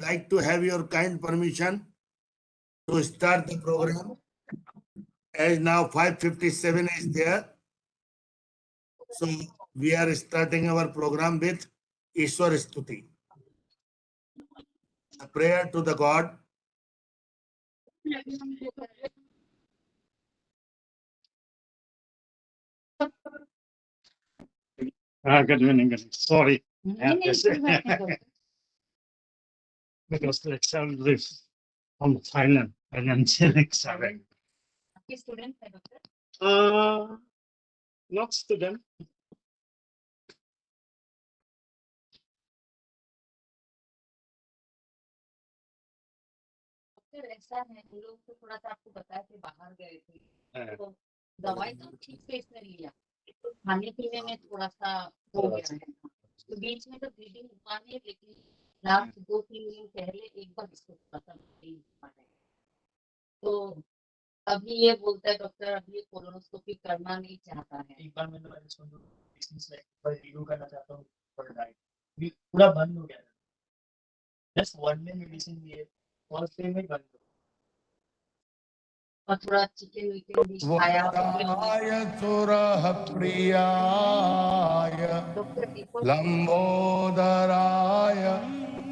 like to have your kind permission to start the program. As now 5:57 is there. So we are starting our program with Ishwar Stuti. A prayer to the God. Good evening. Sorry. Because the exam lives from Thailand and then exam. Student है doctor? Not student. Doctor ऐसा है हम लोग तो थोड़ा सा आपको बताया कि बाहर गए थे तो दवाई तो ठीक से इसने लिया तो खाने पीने में थोड़ा सा हो गया है तो बीच में तो ब्लीडिंग हुआ नहीं लेकिन लास्ट 2-3 दिन पहले एक बार इसको थोड़ा सा ब्लीडिंग हुआ है तो अभी ये बोलता है डॉक्टर अभी ये कोलोनोस्कोपी करना नहीं चाहता है एक बार मैंने इसको बिजनेस में रिव्यू करना चाहता हूँ फॉर डाइट भी पूरा बंद हो गया जस्ट वन डे मेडिसिन लिए और फिर में बंद हो और थोड़ा चिकन विकन भी खाया वराय सुरः प्रियाय लंबोदराय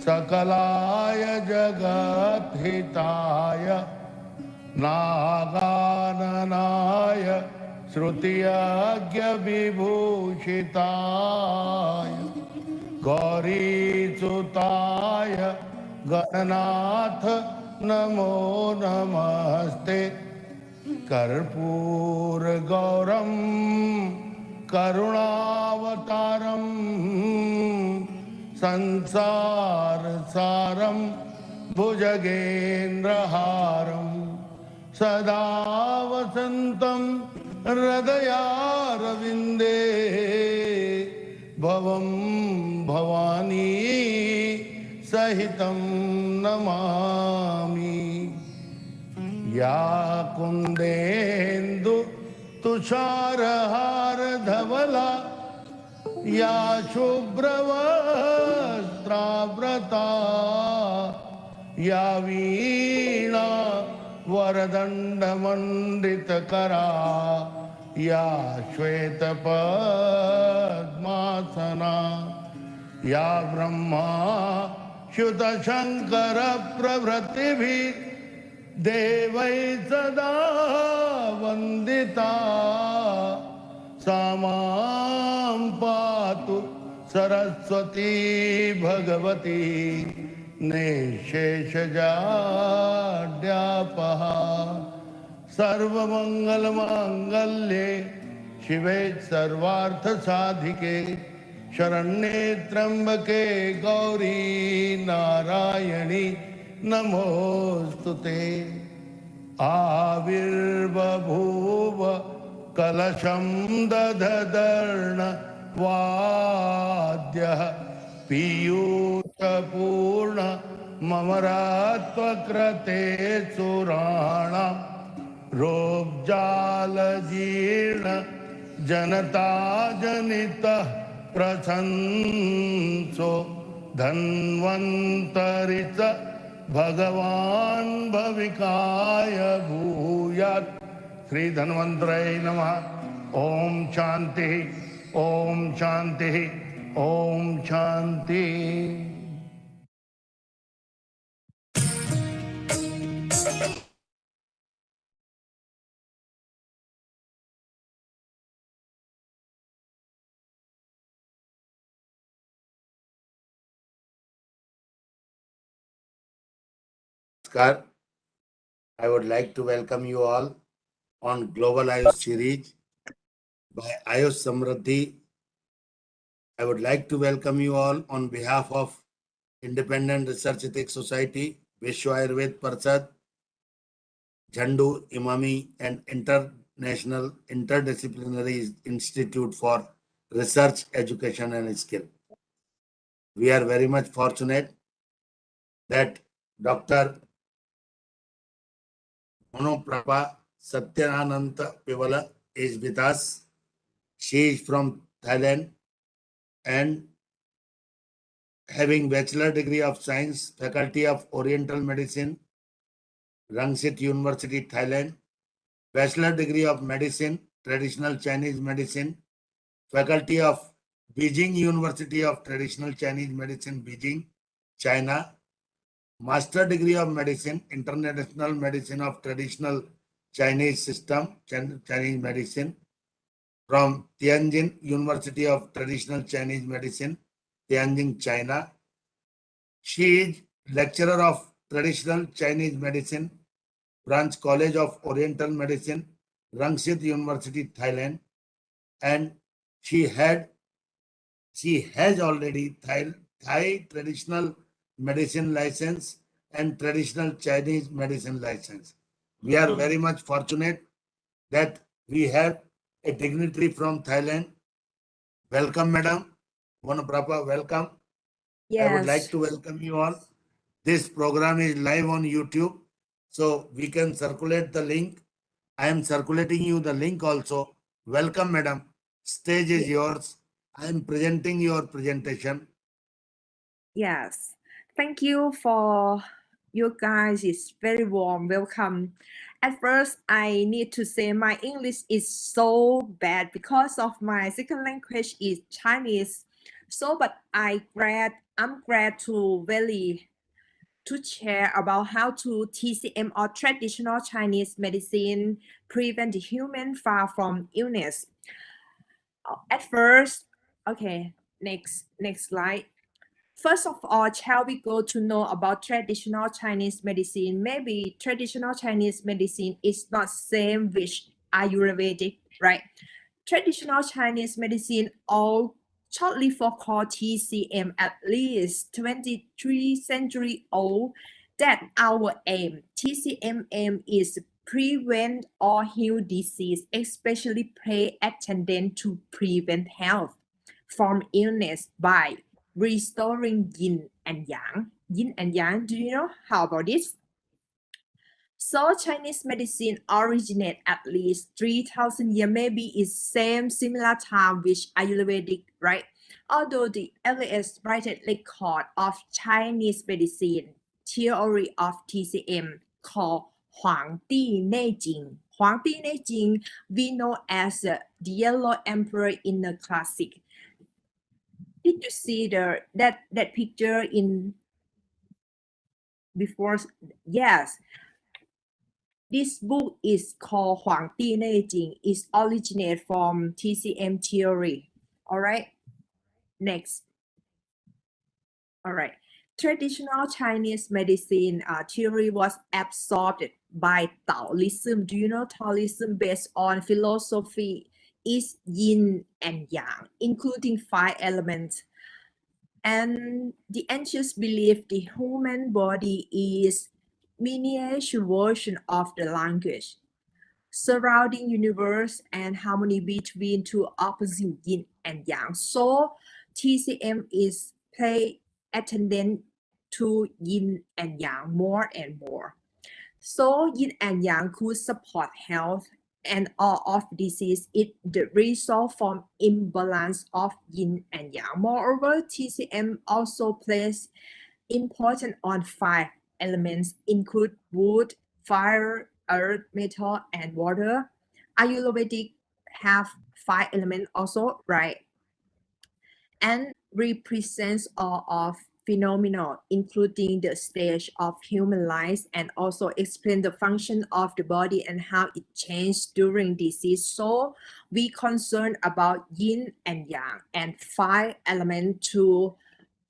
सकलाय जगद्हिताय नागाननाय श्रुतियज्ञ विभूषिताय गौरीसुताय गणनाथ नमो नमस्ते कर्पूर गौरम करुणावतारम संसार सारम भुजगेन्द्रहारम सदा वसंतम हृदयारविंदे भवं भवानी सहितं नमामि या कुंदेन्दु तुषारहार धवला या शुभ्रवस्त्रावृता या वीणा वरदण्डमण्डितकरा या श्वेतपद्मासना या ब्रह्मा च्युतशङ्कर प्रभृतिभिः देवै सदा वन्दिता सा मां पातु सरस्वती भगवती निःशेषजाड्यापः सर्वमङ्गलमाङ्गल्ये शिवे सर्वार्थसाधिके शरण्ये त्र्यम्बके गौरी नारायणी नमोस्तुते आविर्बभूव कलशं दधदर्ण वाद्यः पीयूषपूर्ण ममरात्वकृते सुराणां रोगजालजीर्ण जनता जनितः प्रशंसो धन्वन्तरिच भगवान् भविकाय भूयात् श्री धन्वन्तराय नमः। Om Shanti Om Shanti Om Shanti. Namaskar. I would like to welcome you all on Global Ayush series by Ayush Samriddhi. I would like to welcome you all on behalf of Independent Research Ethics Society, Vishwa Ayurved Parsad, Jhandu Imami, and International Interdisciplinary Institute for Research, Education and Skill. We are very much fortunate that Dr. Bhonprapa Sattayanantapibala is with us. She is from Thailand and having Bachelor degree of Science, Faculty of Oriental Medicine, Rangsit University, Thailand. Bachelor degree of Medicine, Traditional Chinese Medicine, Faculty of Beijing University of Traditional Chinese Medicine, Beijing, China. Master degree of Medicine, International Medicine of Traditional Chinese System, Chinese Medicine, from Tianjin University of Traditional Chinese Medicine, Tianjin, China. She is lecturer of Traditional Chinese Medicine, Branch College of Oriental Medicine, Rangsit University, Thailand, and she has already Thai traditional medicine license and traditional Chinese medicine license. We are very much fortunate that we have a dignitary from Thailand. Welcome, Madam. Bhonprapa, welcome. I would like Yes, to welcome you all. This program is live on YouTube, so we can circulate the link. I am circulating you the link also. Welcome, Madam. Stage is yours. I am presenting your presentation. yes. Thank you for you guys. It's very warm welcome. At first, I need to say my English is so bad because of my second language is Chinese. So, but I'm glad to share about how to TCM or traditional Chinese medicine prevent the human far from illness. At first, okay, next slide. First of all, shall we go to know about traditional Chinese medicine? Maybe traditional Chinese medicine is not same with Ayurvedic, right? Traditional Chinese medicine, all shortly for called TCM, at least 23 century old. That our aim. TCM aim is prevent or heal disease, especially pay attention to prevent health from illness by restoring yin and yang. Yin and yang, do you know how about this? So Chinese medicine originate at least 3,000 years, maybe is same similar time with Ayurvedic, right? Although the earliest written record of Chinese medicine theory of TCM called Huang Di Ne Jing. Huang Di Ne Jing, we know as the Yellow Emperor in the classic. Did you see that picture in before? Yes. This book is called Huang Di Ne Jing. It originated from TCM theory. All right. Next. All right. Traditional Chinese medicine theory was absorbed by Taoism. Do you know Taoism based on philosophy is yin and yang, including 5 elements. And the ancients believed the human body is miniature version of the language, surrounding universe and harmony between two opposite yin and yang. So TCM is pay attention to yin and yang more and more. So yin and yang could support health and all of disease is the result from imbalance of yin and yang. Moreover, TCM also plays important on 5 elements, include wood, fire, earth, metal, and water. Ayurvedic have 5 elements also, right? And represents all of phenomena, including the stage of human life, and also explain the function of the body and how it changed during disease. So we concern about yin and yang and 5 elements to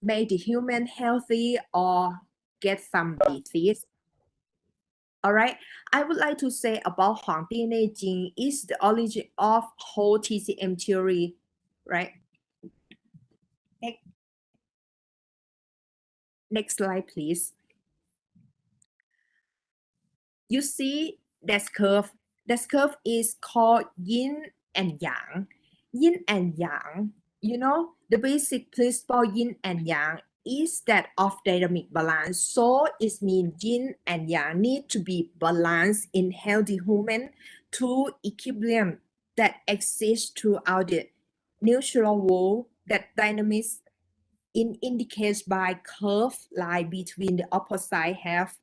make the human healthy or get some disease. All right, I would like to say about Huang Di Ne Jing is the origin of whole TCM theory, right? Next slide, please. You see that curve. That curve is called yin and yang. Yin and yang, you know, the basic principle yin and yang is that of dynamic balance. So it means yin and yang need to be balanced in healthy human to equilibrium that exists throughout the natural world. That dynamics indicates by curved line between the opposite half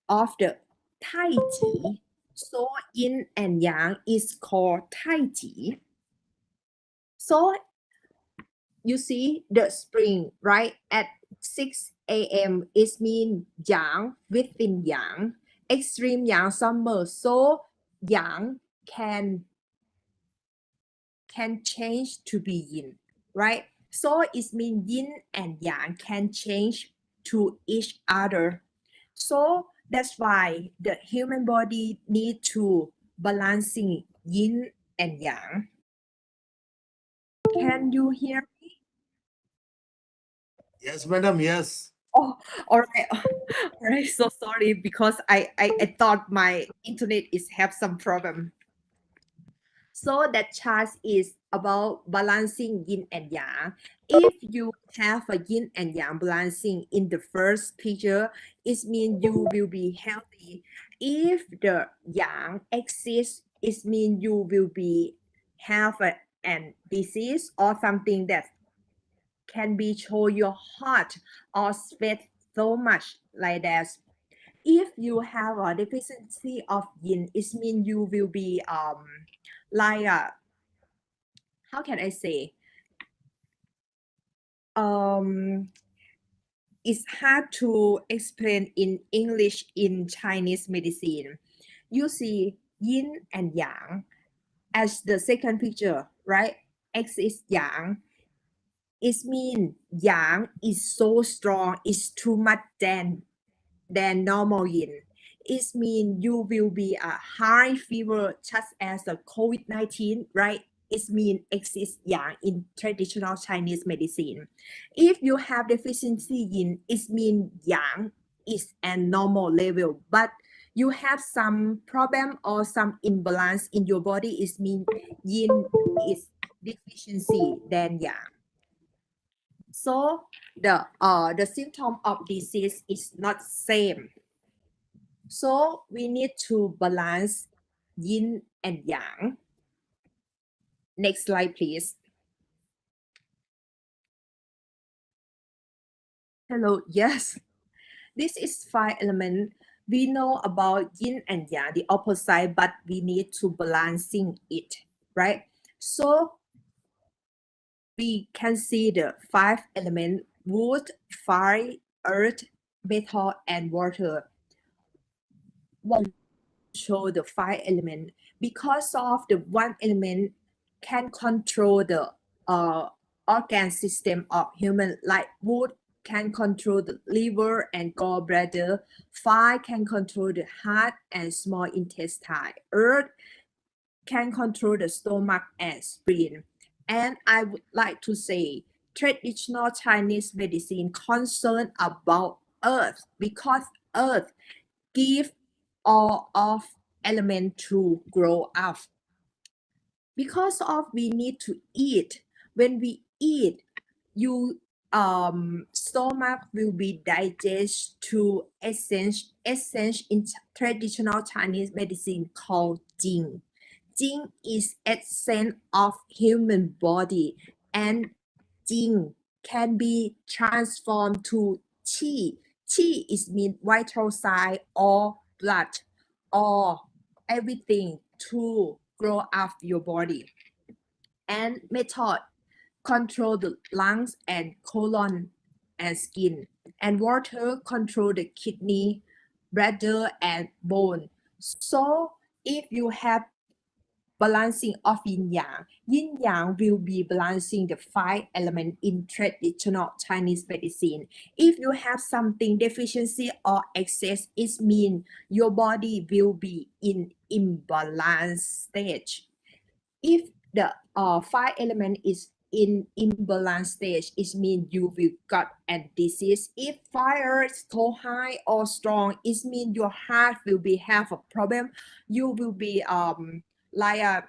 of the Tai Chi. So yin and yang is called Tai Chi. So you see the spring, right? At 6 a.m. it means yang within yang, extreme yang summer. So yang can change to be yin, right? So it means yin and yang can change to each other. So that's why the human body need to balancing yin and yang. Can you hear me? Yes, madam. Yes. Oh, all right. All right. So sorry because I thought my internet is have some problem. So that chart is about balancing yin and yang. If you have a yin and yang balancing in the first picture, it means you will be healthy. If the yang exists, it means you will be have an disease or something that can be show your heart or sweat so much like that. If you have a deficiency of yin, it means you will be like a, how can I say? It's hard to explain in English in Chinese medicine. You see yin and yang as the second picture, right? X is yang. It means yang is so strong, it's too much than normal yin. It means you will be a high fever such as the COVID-19, right? It means exists yang in traditional Chinese medicine. If you have deficiency yin, it means yang is at normal level, but you have some problem or some imbalance in your body, it means yin is deficiency than yang. So the symptom of disease is not same. So we need to balance yin and yang. Next slide, please. Hello, yes. This is 5 element. We know about yin and yang, the opposite, but we need to balancing it, right? So we can see the 5 element: wood, fire, earth, metal, and water. One show the 5 element because of the one element can control the organ system of human, like wood can control the liver and gallbladder, fire can control the heart and small intestine, earth can control the stomach and spleen. And I would like to say traditional Chinese medicine concerned about earth because earth give all of element to grow up. Because of we need to eat. When we eat, you stomach will be digest to essence in traditional Chinese medicine called Jing. Jing is essence of human body, and Jing can be transformed to Qi. Qi is mean vital sign or blood or everything to grow up your body. And method control the lungs and colon and skin. And water control the kidney, bladder, and bone. So if you have balancing of yin yang will be balancing the 5 element in traditional Chinese medicine. If you have something deficiency or excess, it means your body will be in imbalance stage. If the 5 element is in imbalance stage, it means you will got a disease. If fire is so high or strong, it means your heart will be have a problem. You will be like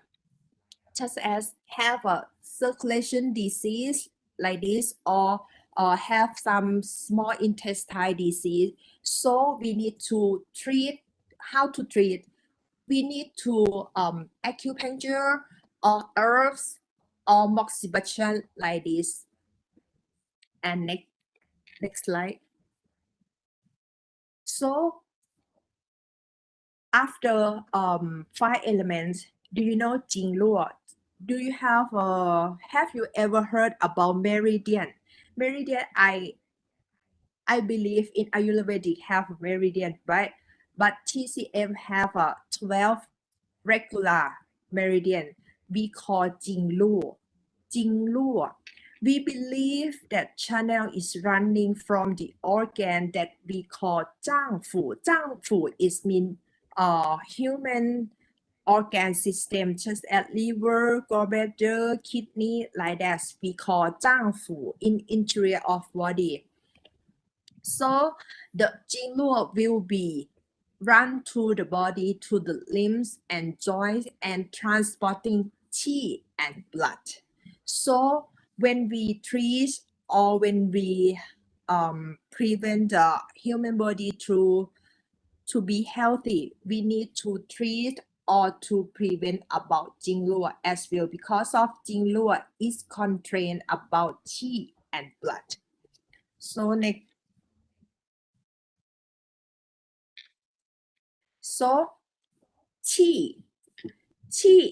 just as have a circulation disease like this, or have some small intestine disease. So we need to treat. How to treat? We need to acupuncture or herbs or moxibustion like this. And next slide. So after 5 elements, do you know Jingle? Do you have you ever heard about meridian? Meridian, I believe in Ayurvedic have meridian, right? But TCM have 12 regular meridian we call Jingle. Jingle. We believe that channel is running from the organ that we call 脏腑. 脏腑 is mean human organ system, such as liver, gallbladder, kidney, like that. We call 脏腑 in interior of body. So the Jingle will be run through the body to the limbs and joints and transporting qi and blood. So when we treat or when we prevent the human body to be healthy, we need to treat or to prevent about Jingle as well, because of Jingle is contained about qi and blood. So next. So qi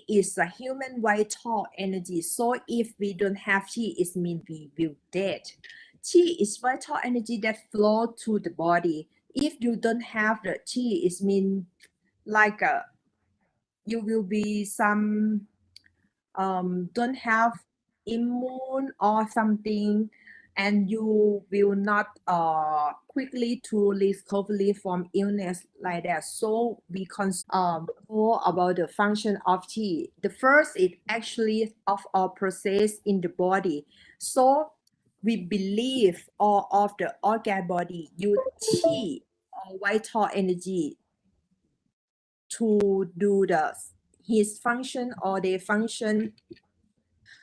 is a human vital energy. So if we don't have qi, it means we will dead. Qi is vital energy that flow to the body. If you don't have the qi, it means like you will be some don't have immune or something, and you will not quickly to recover from illness like that. So we more about the function of qi. The first is actually of our process in the body. So we believe all of the organ body use qi or vital energy to do his function or their function.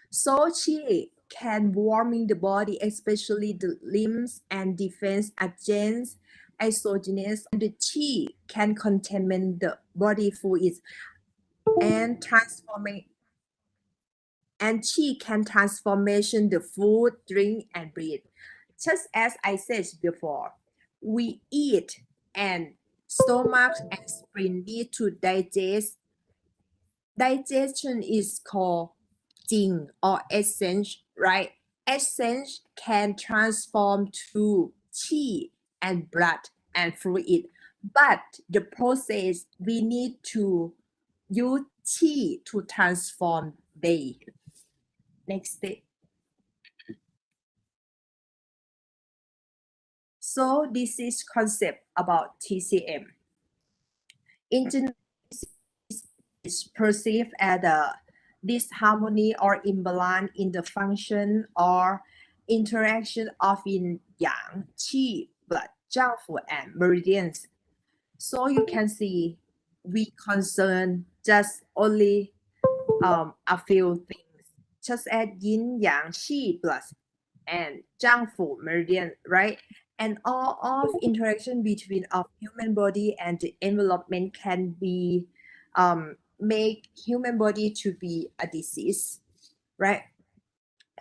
So qi can warming the body, especially the limbs, and defense against exogenous. The qi can contain the body fluids and transformation. And qi can transformation the food, drink, and breathe. Just as I said before, we eat and stomach and spleen need to digest. Digestion is called Jing or essence, right? Essence can transform to qi and blood and fluid, but the process we need to use qi to transform they. Next step. So this is concept about TCM. In general, is perceived as a disharmony or imbalance in the function or interaction of yin yang, qi, blood, jiaofu, and meridians. So you can see we concern just only a few things, just as yin yang, qi, blood, and jiaofu, meridian, right? And all of interaction between of human body and the environment can be make human body to be a disease, right?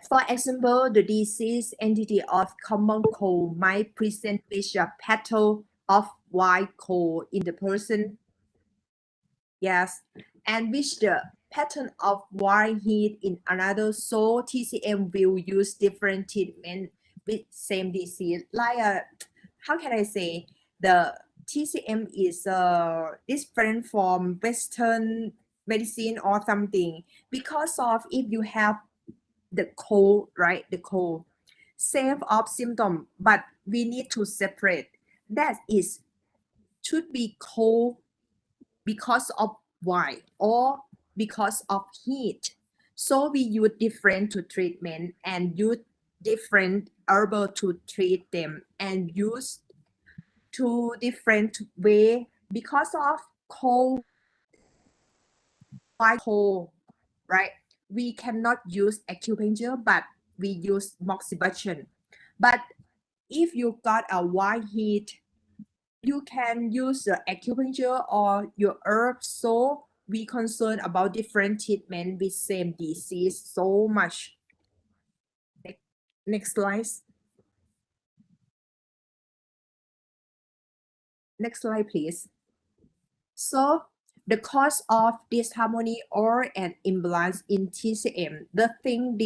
For example, the disease entity of common cold might present with a pattern of white cold in the person. Yes, and which the pattern of white heat in another. So TCM will use different treatment with same disease. Like how can I say, the TCM is different from Western medicine or something, because of if you have the cold, right? The cold, same of symptom, but we need to separate. That is should be cold because of why or because of heat. So we use different to treatment and use different herbal to treat them and use two different way because of cold, why cold, right? We cannot use acupuncture, but we use moxibustion. But if you got a white heat, you can use the acupuncture or your herb. So we concern about different treatment with same disease so much. Next slide. Next slide, please. So the cause of disharmony or an imbalance in TCM, the thing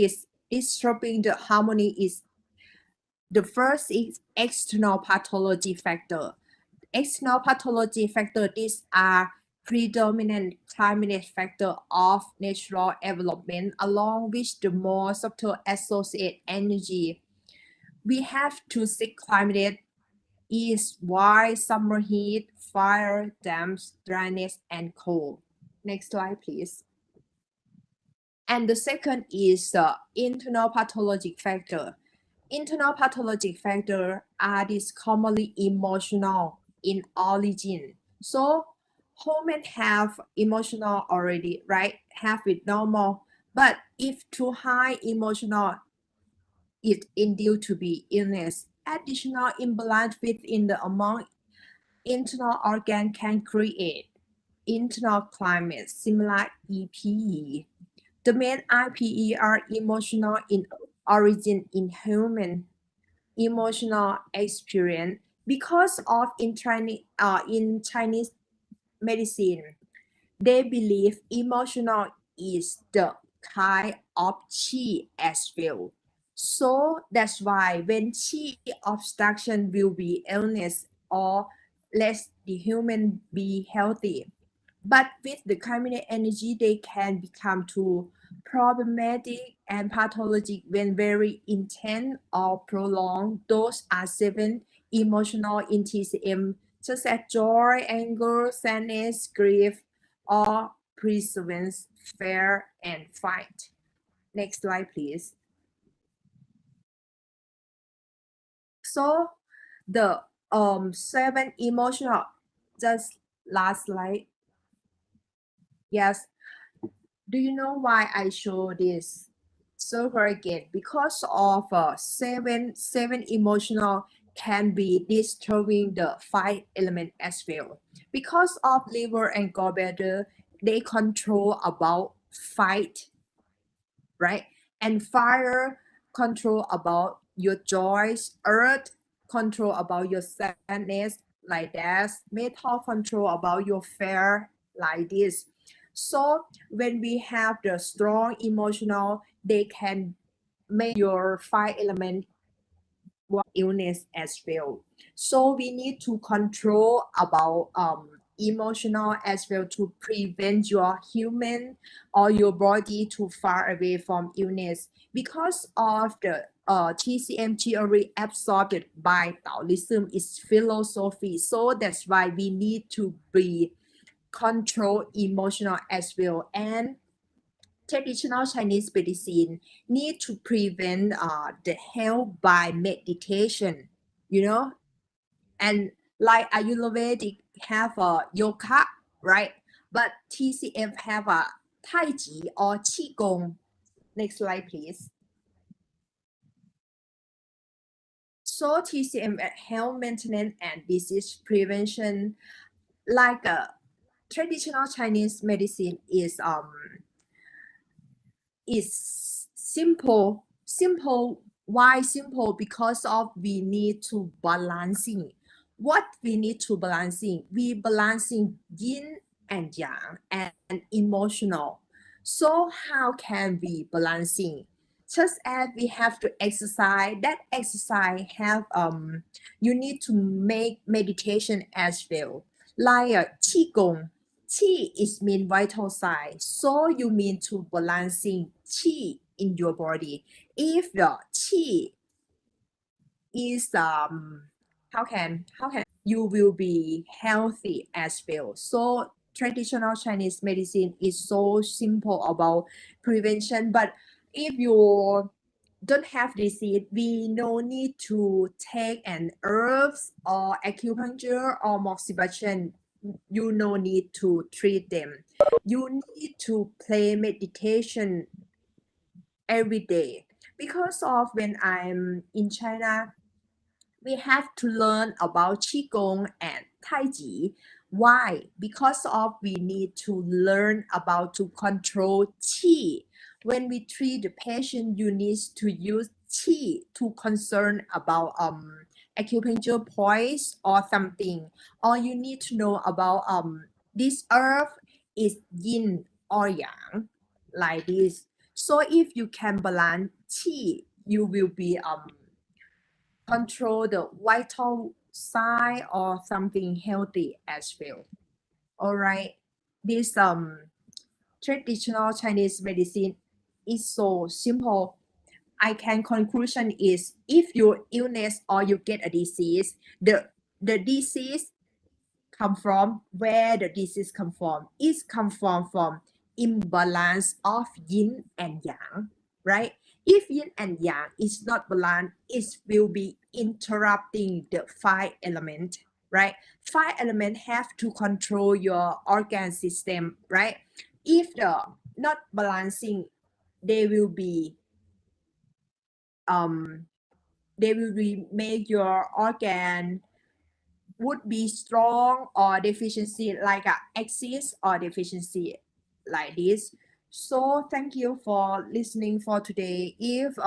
disturbing the harmony is the first is external pathology factor. External pathology factor, these are predominant climate factor of natural development along which the more subtle associate energy. We have to seek climate is why summer heat, fire, damps, dryness, and cold. Next slide, please. And the second is the internal pathologic factor. Internal pathologic factor are these commonly emotional in origin. So humans have emotional already, right? Have it normal. But if too high emotional, it induced to be illness. Additional imbalance within the among internal organ can create internal climate similar EPE. The main IPE are emotional in origin in human emotional experience because of in Chinese medicine. They believe emotional is the kind of qi as well. So that's why when qi obstruction will be illness or less the human be healthy. But with the climate energy, they can become too problematic and pathologic when very intense or prolonged. Those are 7 emotional in TCM, such as joy, anger, sadness, grief, or perseverance, fear, and fight. Next slide, please. So the 7 emotional, just last slide. Yes. Do you know why I show this circle again? Because of seven emotional can be disturbing the 5 element as well. Because of liver and gallbladder, they control about fight, right? And fire control about your joys, earth control about your sadness, like that. Metal control about your fear, like this. So when we have the strong emotional, they can make your 5 element illness as well. So we need to control about emotional as well to prevent your human or your body to far away from illness because of the TCM theory absorbed by Taoism is philosophy. So that's why we need to be control emotional as well. And traditional Chinese medicine need to prevent the health by meditation, you know, and like Ayurvedic have a yoga, right? But TCM have a Tai Chi or Qigong. Next slide, please. So TCM at health maintenance and disease prevention, like traditional Chinese medicine is simple. Why simple? Because of we need to balancing. What we need to balancing? We balancing yin and yang and emotional. So how can we balancing? Just as we have to exercise, that exercise have you need to make meditation as well. Like qigong, qi is mean vital sign, so you mean to balancing qi in your body. If the qi is how can you will be healthy as well. So traditional Chinese medicine is so simple about prevention, but if you don't have disease, we no need to take an herbs or acupuncture or moxibustion. You no need to treat them. You need to play meditation every day. Because of when I'm in China, we have to learn about Qigong and Tai Chi. Why? Because of we need to learn about to control Qi. When we treat the patient, you need to use Qi to concern about acupuncture points or something. All you need to know about this herb is yin or yang, like this. So if you can balance qi, you will be control the vital sign or something healthy as well. All right, this traditional Chinese medicine is so simple. I can conclusion is if your illness or you get a disease, the disease come from where the disease come from. It come from imbalance of yin and yang, right? If yin and yang is not balanced, it will be interrupting the five element, right? Five element have to control your organ system, right? If the not balancing, they will make your organ would be strong or deficiency like a axis or deficiency like this. So thank you for listening for today. If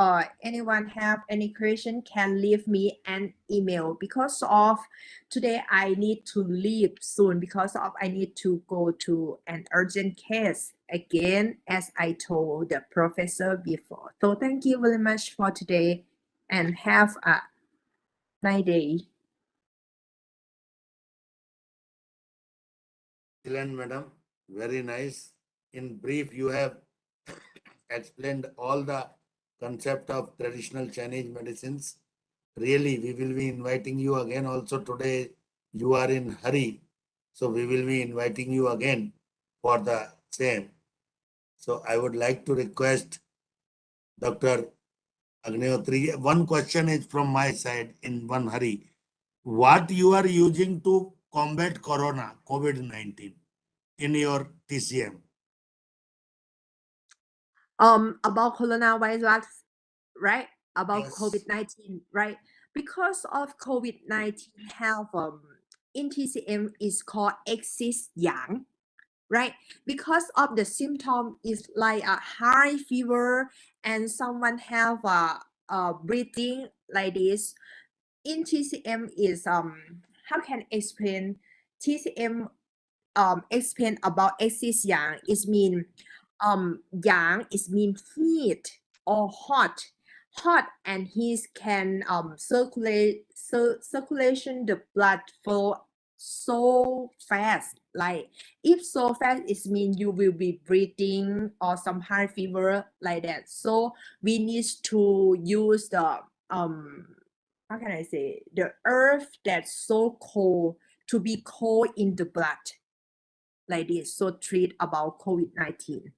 anyone have any question, can leave me an email. Because of today I need to leave soon because of I need to go to an urgent case again, as I told the professor before. So thank you very much for today and have a nice day. Excellent, madam. Very nice. In brief, you have explained all the concept of traditional Chinese medicines. Really, we will be inviting you again. Also today, you are in hurry. So we will be inviting you again for the same. So I would like to request Dr. Agnihotri. One question is from my side in one hurry. What you are using to combat corona, COVID-19 in your TCM? About coronavirus, right? About Yes. COVID-19, right? Because of COVID-19 have in TCM is called axis yang, right? Because of the symptom is like a high fever and someone have a breathing like this. In TCM is how can I explain? TCM explain about axis yang is mean yang is mean heat or hot and heat can circulation the blood flow so fast, like if so fast it means you will be breathing or some high fever like that. So we need to use the how can I say, the earth that's so cold to be cold in the blood like this. So treat about COVID-19.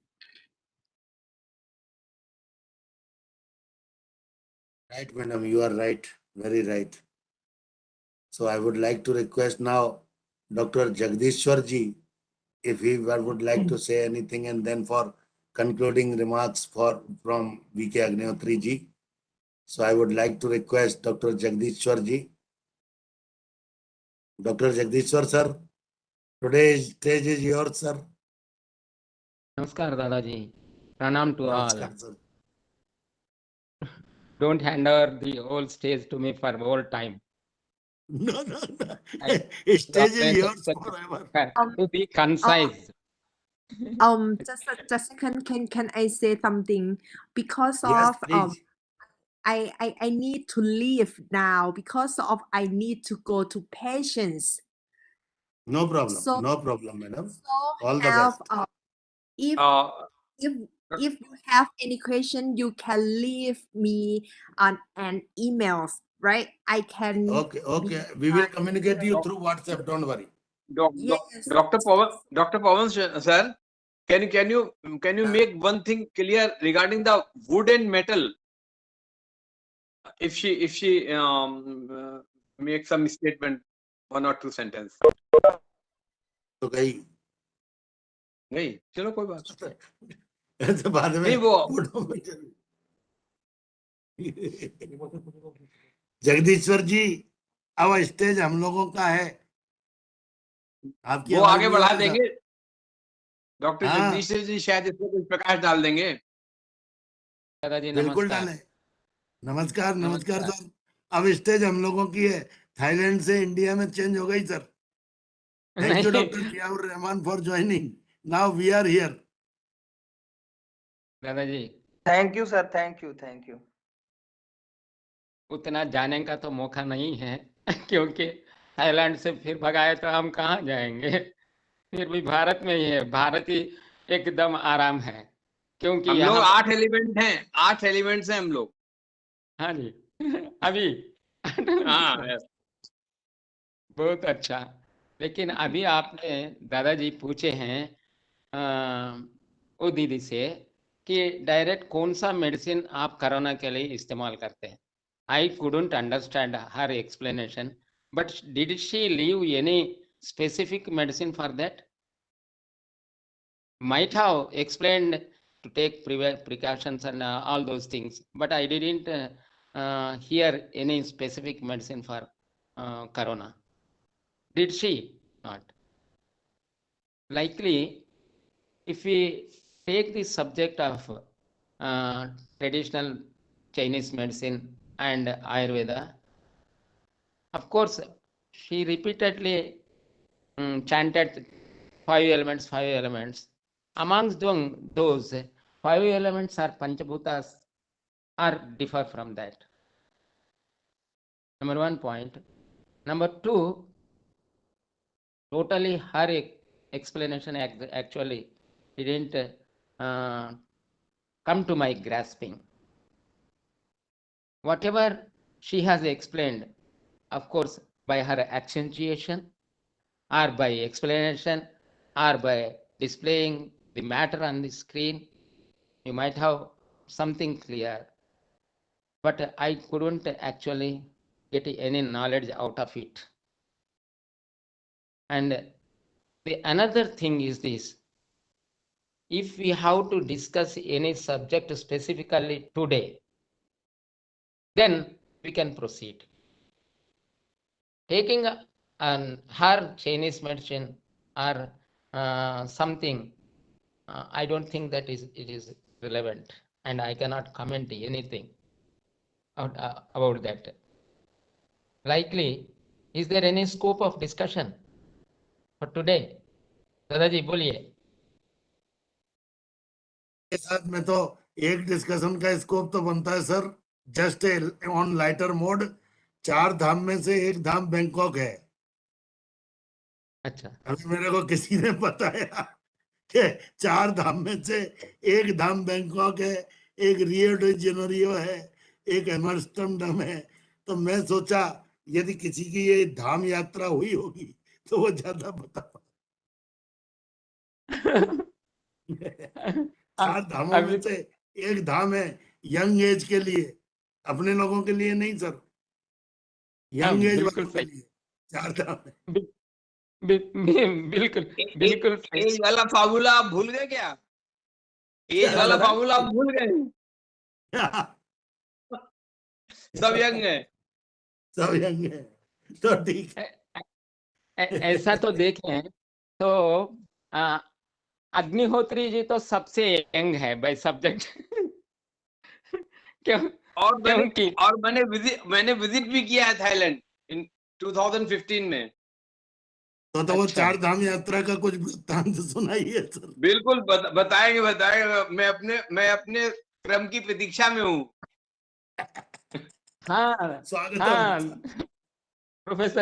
Right, madam, you are right. Very right. So I would like to request now Dr. Jagdishwar ji, if he would like to say anything, and then for concluding remarks from VK Agnihotri ji. So I would like to request Dr. Jagdishwar ji. Dr. Jagdishwar sir, today's stage is yours, sir. Namaskar, Dadaji. Pranam to Namaskar, all. sir. Don't hand over the whole stage to me for whole time. No. I- Stage is yours forever. To be concise. Just a second, can I say something? Because Yes, of please. I need to leave now because of I need to go to patients. No problem. So- No problem, madam. So All the have best. if you have any question, you can leave me on an emails, right? I can. Okay. We will communicate you through WhatsApp. Don't worry. Yes. Dr. Pawan sir, can you make one thing clear regarding the wood and metal? If she makes some statement, one or two sentence. तो गई नहीं, चलो कोई बात तो बाद में नहीं वो जगदीश्वर जी, अब स्टेज हम लोगों का है, आपकी वो आवाज आगे नहीं बढ़ा आ रही, देंगे। डॉक्टर हाँ। जगदीश जी शायद इसमें कुछ प्रकाश डाल देंगे। दादाजी बिल्कुल नमस्कार। डालें। नमस्कार नमस्कार। सर। अब स्टेज हम लोगों की है, थाईलैंड से इंडिया में चेंज हो गई sir. Thank you doctor Ziaur Rahman for joining, now we are here. दादाजी thank you sir, thank you, thank you. उतना जाने का तो मौका नहीं है क्योंकि थाईलैंड से फिर भगाए तो हम कहाँ जाएंगे। फिर भी भारत में ही है, भारत ही एकदम आराम है क्योंकि हम लोग यहाँ 8 एलिमेंट हैं, 8 एलिमेंट्स हैं हम लोग। हाँ जी अभी हाँ yes. बहुत अच्छा। लेकिन अभी आपने दादाजी पूछे हैं वो दीदी से कि डायरेक्ट कौन सा मेडिसिन आप कोरोना के लिए इस्तेमाल करते हैं। I couldn't understand her explanation, but did she leave any specific medicine for that? Might have explained to take precautions and all those things, but I didn't hear any specific medicine for corona. Did she not? Likely, if we take the subject of traditional Chinese medicine and Ayurveda, of course, she repeatedly chanted 5 elements, 5 elements. Amongst those 5 elements are Panchabhutas or differ from that. Number 1 point. Number 2, totally her explanation actually didn't come to my grasping. Whatever she has explained, of course, by her accentuation or by explanation or by displaying the matter on the screen, you might have something clear, but I couldn't actually get any knowledge out of it. And the another thing is this: if we have to discuss any subject specifically today, then we can proceed. Taking her Chinese medicine or something, I don't think that it is relevant, and I cannot comment anything about that. Likely, is there any scope of discussion for today? दादाजी बोलिए। के साथ में तो एक discussion का scope तो बनता है sir, just on lighter mode. 4 धाम में से एक धाम बैंकॉक है। अच्छा, अभी मेरे को किसी ने बताया कि 4 धाम में से एक धाम बैंकॉक है, एक रियो डी जेनेरियो है, एक एम्स्टर्डम है। तो मैं सोचा यदि किसी की ये धाम यात्रा हुई होगी तो वो ज्यादा बता। 4 धामों में से एक धाम है यंग एज के लिए, अपने लोगों के लिए नहीं सर, यंग एज बिल्कुल वालों के सही। लिए 4 धाम है। बिल्कुल बिल्कुल सही। एज वाला फार्मूला आप भूल गए क्या? एज वाला फार्मूला आप भूल गए? सब यंग है, सब यंग है, तो ठीक है। ऐसा तो देखें तो अग्निहोत्री जी तो सबसे यंग है बाय सब्जेक्ट। क्यों? क्योंकि मैंने विजिट भी किया है थाईलैंड इन 2015 में। तो वो अच्छा। 4 धाम यात्रा का कुछ वृत्तांत सुनाइए सर। बिल्कुल बताएंगे। मैं अपने क्रम की प्रतीक्षा में हूँ। हाँ स्वागत है। हाँ प्रोफेसर